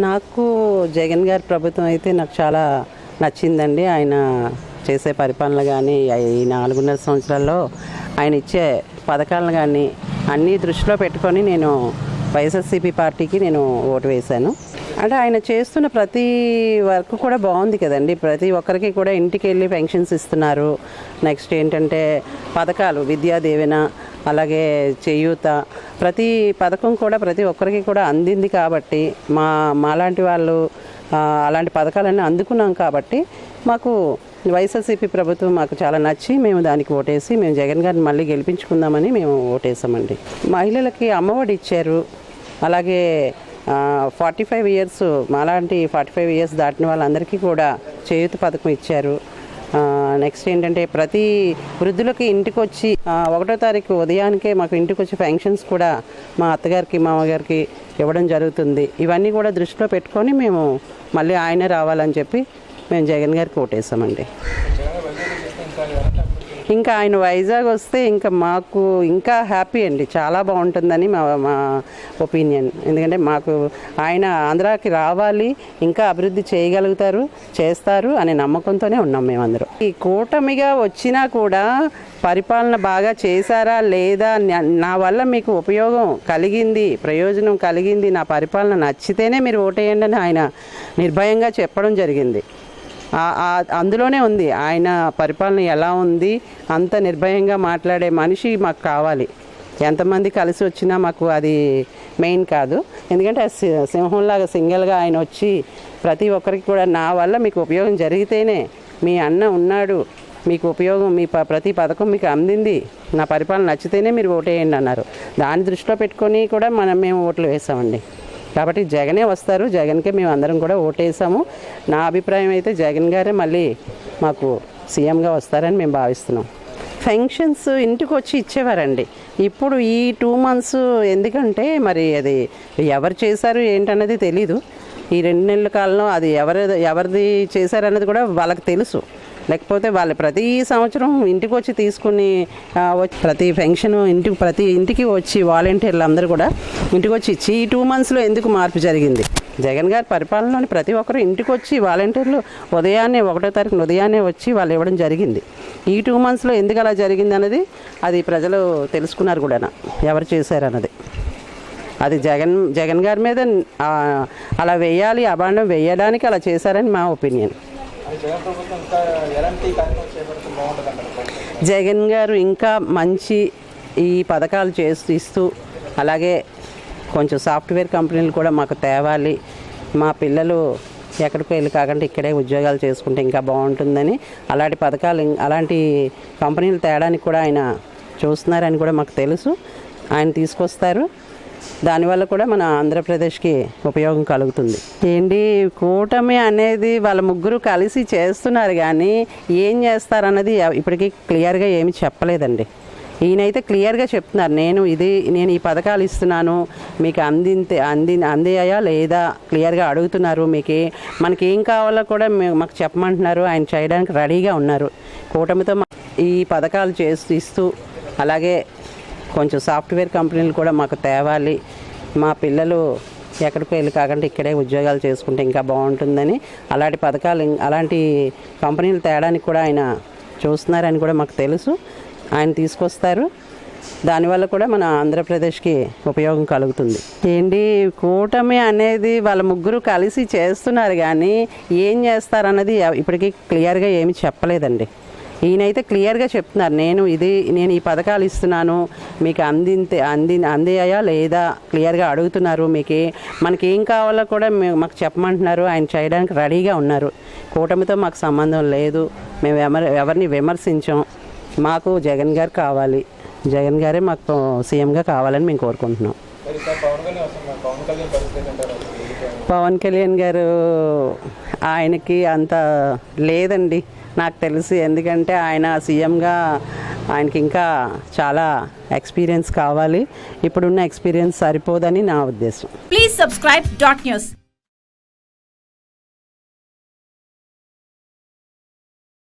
నాకు జగన్ గారి ప్రభుత్వం అయితే నాకు చాలా నచ్చిందండి. ఆయన చేసే పరిపాలన కానీ ఈ 4.5 సంవత్సరాల్లో ఆయన ఇచ్చే పథకాలను కానీ అన్నీ దృష్టిలో పెట్టుకొని నేను వైఎస్ఆర్సీపీ పార్టీకి నేను ఓటు వేశాను. అంటే ఆయన చేస్తున్న ప్రతి వర్క్ కూడా బాగుంది కదండి. ప్రతి ఒక్కరికి కూడా ఇంటికి వెళ్ళి పెన్షన్స్ ఇస్తున్నారు. నెక్స్ట్ ఏంటంటే పథకాలు, విద్యా దీవెన, అలాగే చేయూత, ప్రతి పథకం కూడా ప్రతి ఒక్కరికి కూడా అందింది. కాబట్టి మాలాంటి వాళ్ళు అలాంటి పథకాలన్నీ అందుకున్నాం. కాబట్టి మాకు వైఎస్ఆర్సీపీ ప్రభుత్వం మాకు చాలా నచ్చి మేము దానికి ఓటేసి మేము జగన్ గారిని మళ్ళీ గెలిపించుకుందామని మేము ఓటేసామండి. మహిళలకి అమ్మఒడి ఇచ్చారు. అలాగే 45 ఇయర్స్ మాలాంటి 45 ఇయర్స్ దాటిన వాళ్ళందరికీ కూడా చేయూత పథకం ఇచ్చారు. నెక్స్ట్ ఏంటంటే ప్రతి వృద్ధులకి ఇంటికి వచ్చి 1వ తారీఖు ఉదయానికే మాకు ఇంటికి వచ్చి పెన్షన్స్ కూడా మా అత్తగారికి మామగారికి ఇవ్వడం జరుగుతుంది. ఇవన్నీ కూడా దృష్టిలో పెట్టుకొని మేము మళ్ళీ ఆయనే రావాలని చెప్పి మేము జగన్ గారికి ఓటేసామండి. ఇంకా ఆయన వైజాగ్ వస్తే ఇంకా మాకు ఇంకా హ్యాపీ అండి, చాలా బాగుంటుందని మా ఒపీనియన్. ఎందుకంటే మాకు ఆయన ఆంధ్రాకి రావాలి, ఇంకా అభివృద్ధి చేస్తారు అనే నమ్మకంతోనే ఉన్నాం మేమందరం. ఈ కూటమిగా వచ్చినా కూడా పరిపాలన బాగా చేశారా లేదా, నా వల్ల మీకు ఉపయోగం కలిగింది, ప్రయోజనం కలిగింది, నా పరిపాలన నచ్చితేనే మీరు ఓటేయండి అని ఆయన నిర్భయంగా చెప్పడం జరిగింది. అందులోనే ఉంది ఆయన పరిపాలన ఎలా ఉంది. అంత నిర్భయంగా మాట్లాడే మనిషి మాకు కావాలి. ఎంతమంది కలిసి వచ్చినా మాకు అది మెయిన్ కాదు. ఎందుకంటే సింహంలాగా సింగిల్గా ఆయన వచ్చి ప్రతి ఒక్కరికి కూడా నా వల్ల మీకు ఉపయోగం జరిగితేనే, మీ అన్న ఉన్నాడు, మీకు ఉపయోగం, మీ ప్రతి పథకం మీకు అందింది, నా పరిపాలన నచ్చితేనే మీరు ఓటేయండి అన్నారు. దాన్ని దృష్టిలో పెట్టుకొని కూడా మేము ఓట్లు వేసామండి. కాబట్టి జగనే వస్తారు, జగన్కే మేము అందరం కూడా ఓటేసాము. నా అభిప్రాయం అయితే జగన్ గారే మళ్ళీ మాకు సీఎంగా వస్తారని మేము భావిస్తున్నాం. పెన్షన్స్ ఇంటికి వచ్చి ఇచ్చేవారండి. ఇప్పుడు ఈ 2 months ఎందుకంటే మరి అది ఎవరు చేశారు ఏంటన్నది తెలీదు. ఈ 2 నెలల కాలంలో అది ఎవరిది చేశారన్నది కూడా వాళ్ళకి తెలుసు. లేకపోతే వాళ్ళు ప్రతి సంవత్సరం ఇంటికి వచ్చి తీసుకుని ప్రతి పెన్షన్ ప్రతి ఇంటికి వచ్చి వాలంటీర్లు అందరూ కూడా ఇంటికి వచ్చి ఇచ్చి ఈ 2 monthsలో ఎందుకు మార్పు జరిగింది? జగన్ గారి పరిపాలనలోని ప్రతి ఒక్కరు ఇంటికి వచ్చి వాలంటీర్లు ఉదయాన్నే 1వ తారీఖున ఉదయాన్నే వచ్చి వాళ్ళు ఇవ్వడం జరిగింది. ఈ 2 monthsలో ఎందుకు అలా జరిగింది అన్నది అది ప్రజలు తెలుసుకున్నారు కూడా, ఎవరు చేశారన్నది. అది జగన్ గారి మీద అలా వేయాలి, అభాండం వేయడానికి అలా చేశారని మా ఒపీనియన్. జగన్ గారు ఇంకా మంచి ఈ పథకాలు ఇస్తూ, అలాగే కొంచెం సాఫ్ట్వేర్ కంపెనీలు కూడా మాకు తేవాలి, మా పిల్లలు ఎక్కడికి వెళ్ళి కాకుండా ఇక్కడే ఉద్యోగాలు చేసుకుంటే ఇంకా బాగుంటుందని అలాంటి పథకాలు, అలాంటి కంపెనీలు తేడానికి కూడా ఆయన చూస్తున్నారని కూడా మాకు తెలుసు. ఆయన తీసుకొస్తారు. దానివల్ల కూడా మన ఆంధ్రప్రదేశ్కి ఉపయోగం కలుగుతుంది. ఏంటి కూటమి అనేది వాళ్ళ ముగ్గురు కలిసి చేస్తున్నారు, కానీ ఏం చేస్తారన్నది ఇప్పటికీ క్లియర్గా ఏమి చెప్పలేదండి. ఈయనైతే క్లియర్గా చెప్తున్నారు, నేను ఈ పథకాలు ఇస్తున్నాను, మీకు అందాయా లేదా క్లియర్గా అడుగుతున్నారు. మనకి ఏం కావాలో కూడా మాకు చెప్పమంటున్నారు. ఆయన చేయడానికి రెడీగా ఉన్నారు. కూటమితో ఈ పథకాలు ఇస్తూ, అలాగే కొంచెం సాఫ్ట్వేర్ కంపెనీలు కూడా మాకు తేవాలి, మా పిల్లలు ఎక్కడికి వెళ్ళి కాకుండా ఇక్కడే ఉద్యోగాలు చేసుకుంటే ఇంకా బాగుంటుందని అలాంటి పథకాలు, అలాంటి కంపెనీలు తేడానికి కూడా ఆయన చూస్తున్నారని కూడా మాకు తెలుసు. ఆయన తీసుకొస్తారు. దానివల్ల కూడా మన ఆంధ్రప్రదేశ్కి ఉపయోగం కలుగుతుంది. ఏంటి కూటమి అనేది వాళ్ళ ముగ్గురు కలిసి చేస్తున్నారు, కానీ ఏం చేస్తారన్నది ఇప్పటికీ క్లియర్గా ఏమి చెప్పలేదండి. ఈయనైతే క్లియర్గా చెప్తున్నారు, నేను ఈ పథకాలు ఇస్తున్నాను, మీకు అందాయా లేదా క్లియర్గా అడుగుతున్నారు. మనకి ఏం కావాలో కూడా మాకు చెప్పమంటున్నారు. ఆయన చేయడానికి రెడీగా ఉన్నారు. కూటమితో మాకు సంబంధం లేదు, మేము ఎవరిని విమర్శించాం. మాకు జగన్ గారు కావాలి, జగన్ గారే మాకు సీఎంగా కావాలని మేము కోరుకుంటున్నాం. పవన్ కళ్యాణ్ గారు ఆయనకి అంత లేదండి నాకు తెలిసి. ఎందుకంటే ఆయన సీఎంగా ఆయనకి ఇంకా చాలా ఎక్స్పీరియన్స్ కావాలి. ఇప్పుడున్న ఎక్స్పీరియన్స్ సరిపోదని నా ఉద్దేశం. Please subscribe .news